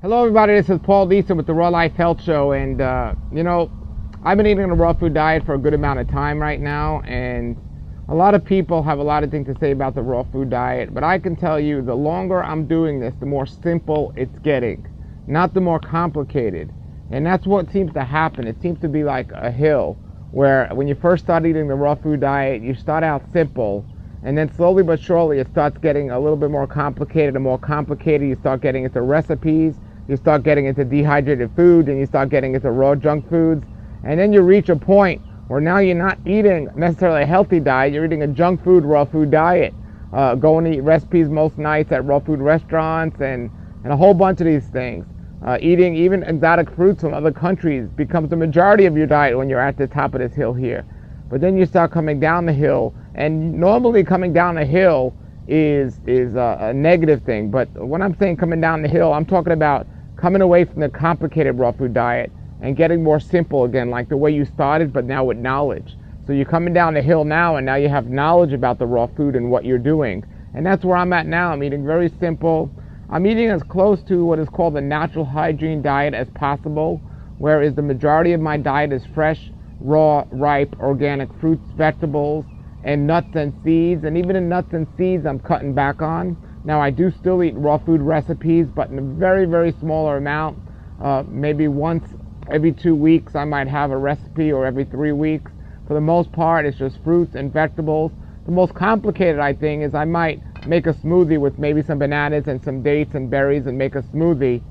Hello, everybody. This is Paul Lisa with the Raw Life Health Show, and I've been eating a raw food diet for a good amount of time right now, and a lot of people have a lot of things to say about the raw food diet, but I can tell you the longer I'm doing this, the more simple it's getting, not the more complicated. And that's what seems to happen. It seems to be like a hill, where when you first start eating the raw food diet, you start out simple, and then slowly but surely it starts getting a little bit more complicated and more complicated. You start getting into recipes, you start getting into dehydrated foods, and you start getting into raw junk foods, and then you reach a point where now you're not eating necessarily a healthy diet, you're eating a junk food, raw food diet. Going to eat recipes most nights at raw food restaurants and a whole bunch of these things. Eating even exotic fruits from other countries becomes the majority of your diet when you're at the top of this hill here. But then you start coming down the hill, and normally coming down the hill is a negative thing. But when I'm saying coming down the hill, I'm talking about coming away from the complicated raw food diet and getting more simple again, like the way you started, but now with knowledge. So you're coming down the hill now, and now you have knowledge about the raw food and what you're doing. And that's where I'm at now. I'm eating very simple. I'm eating as close to what is called a natural hygiene diet as possible, whereas the majority of my diet is fresh, raw, ripe, organic fruits, vegetables, and nuts and seeds. And even in nuts and seeds, I'm cutting back on. Now, I do still eat raw food recipes, but in a very, very smaller amount. Maybe once every 2 weeks, I might have a recipe, or every 3 weeks. For the most part, it's just fruits and vegetables. The most complicated, I think, is I might make a smoothie with maybe some bananas and some dates and berries and make a smoothie.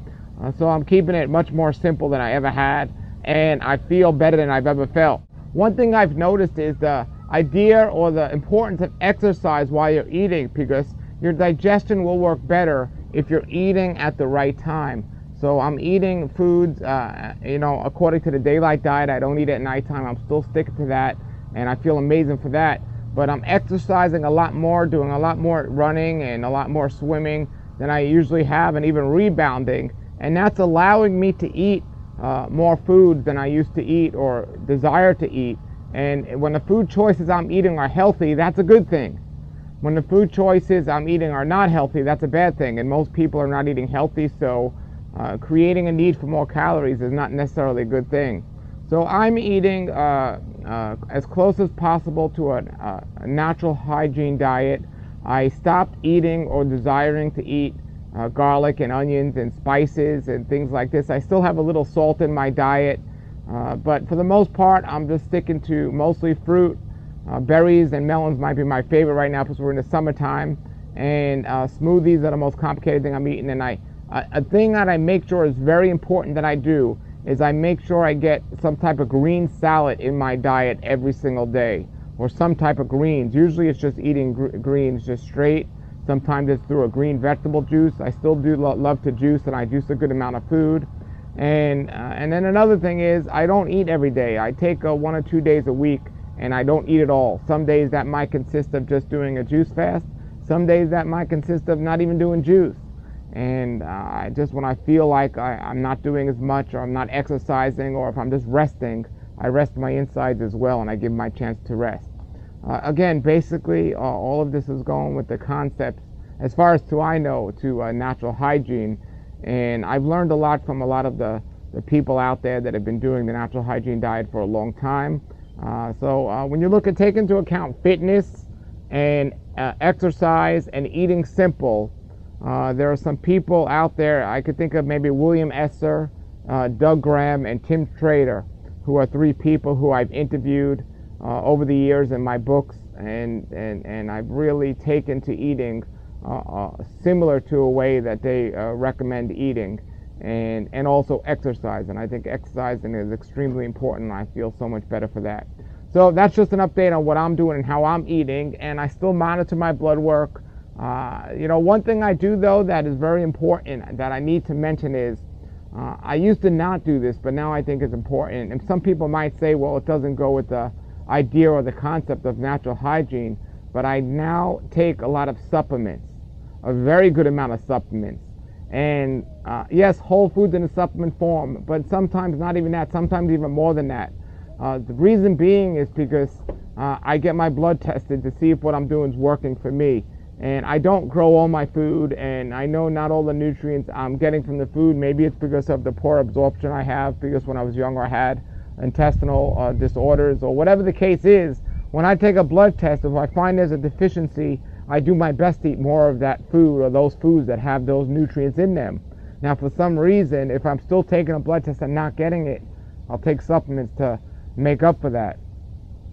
So I'm keeping it much more simple than I ever had, and I feel better than I've ever felt. One thing I've noticed is the idea or the importance of exercise while you're eating, because your digestion will work better if you're eating at the right time. So I'm eating foods, according to the daylight diet. I don't eat at nighttime. I'm still sticking to that, and I feel amazing for that. But I'm exercising a lot more, doing a lot more running and a lot more swimming than I usually have, and even rebounding. And that's allowing me to eat more foods than I used to eat or desire to eat. And when the food choices I'm eating are healthy, that's a good thing. When the food choices I'm eating are not healthy, that's a bad thing. And most people are not eating healthy, so creating a need for more calories is not necessarily a good thing. So I'm eating as close as possible to a natural hygiene diet. I stopped eating or desiring to eat garlic and onions and spices and things like this. I still have a little salt in my diet, but for the most part, I'm just sticking to mostly fruit. Berries and melons might be my favorite right now because we're in the summertime, and smoothies are the most complicated thing I'm eating. And a thing that I make sure is very important that I do is I make sure I get some type of green salad in my diet every single day, or some type of greens. Usually it's just eating greens just straight. Sometimes it's through a green vegetable juice. I still do love to juice, and I juice a good amount of food. And then another thing is I don't eat every day. I take 1 or 2 days a week, and I don't eat at all. Some days that might consist of just doing a juice fast. Some days that might consist of not even doing juice. And when I feel like I'm not doing as much, or I'm not exercising, or if I'm just resting, I rest my insides as well, and I give my chance to rest. Again, basically, all of this is going with the concepts, as far as I know, to natural hygiene. And I've learned a lot from a lot of the people out there that have been doing the natural hygiene diet for a long time. So when you look at take into account fitness and exercise and eating simple, there are some people out there. I could think of maybe William Esser, Doug Graham, and Tim Trader, who are 3 people who I've interviewed over the years in my books, and I've really taken to eating similar to a way that they recommend eating, and also exercise. And I think exercising is extremely important, and I feel so much better for that. So that's just an update on what I'm doing and how I'm eating, and I still monitor my blood work. One thing I do, though, that is very important that I need to mention is I used to not do this, but now I think it's important. And some people might say, well, it doesn't go with the idea or the concept of natural hygiene, but I now take a lot of supplements, a very good amount of supplements. And yes, whole foods in a supplement form, but sometimes not even that, sometimes even more than that. The reason being is because I get my blood tested to see if what I'm doing is working for me. And I don't grow all my food, and I know not all the nutrients I'm getting from the food. Maybe it's because of the poor absorption I have, because when I was younger I had intestinal disorders, or whatever the case is. When I take a blood test, if I find there's a deficiency, I do my best to eat more of that food, or those foods that have those nutrients in them. Now, for some reason, if I'm still taking a blood test and not getting it, I'll take supplements to make up for that.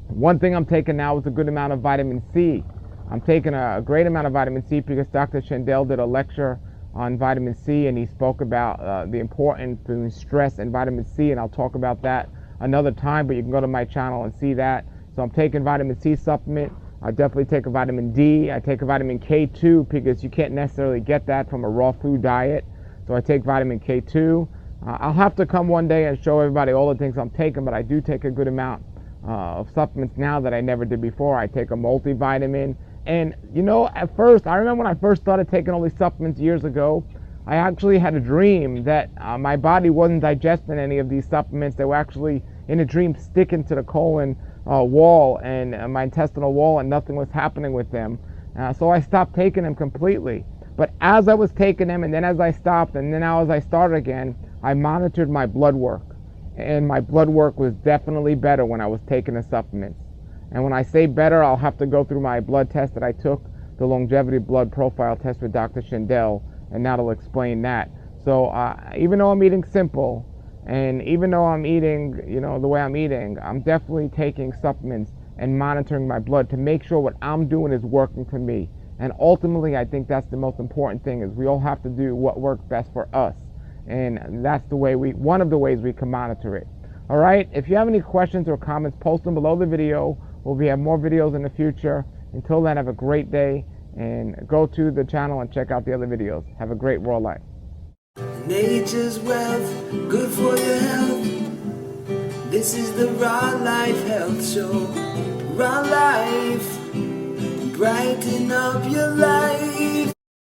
One thing I'm taking now is a good amount of vitamin C. I'm taking a great amount of vitamin C because Dr. Shandell did a lecture on vitamin C, and he spoke about the importance between stress and vitamin C, and I'll talk about that another time, but you can go to my channel and see that. So I'm taking vitamin C supplement. I definitely take a vitamin D. I take a vitamin K2 because you can't necessarily get that from a raw food diet. So I take vitamin K2. I'll have to come one day and show everybody all the things I'm taking, but I do take a good amount of supplements now that I never did before. I take a multivitamin. And, you know, at first, I remember when I first started taking all these supplements years ago, I actually had a dream that my body wasn't digesting any of these supplements. They were actually, in a dream, sticking to the colon wall and my intestinal wall, and nothing was happening with them. So I stopped taking them completely. But as I was taking them, and then as I stopped, and then now as I started again, I monitored my blood work. And my blood work was definitely better when I was taking the supplements. And when I say better, I'll have to go through my blood test that I took, the longevity blood profile test with Dr. Shandell, and that'll explain that. So even though I'm eating simple, and even though I'm eating, you know, the way I'm eating, I'm definitely taking supplements and monitoring my blood to make sure what I'm doing is working for me. And ultimately, I think that's the most important thing, is we all have to do what works best for us. And that's the way one of the ways we can monitor it. All right, if you have any questions or comments, post them below the video. We'll have more videos in the future. Until then, have a great day, and go to the channel and check out the other videos. Have a great Raw Life. Nature's wealth, good for your health. This is the Raw Life Health Show. Raw Life, brighten up your life.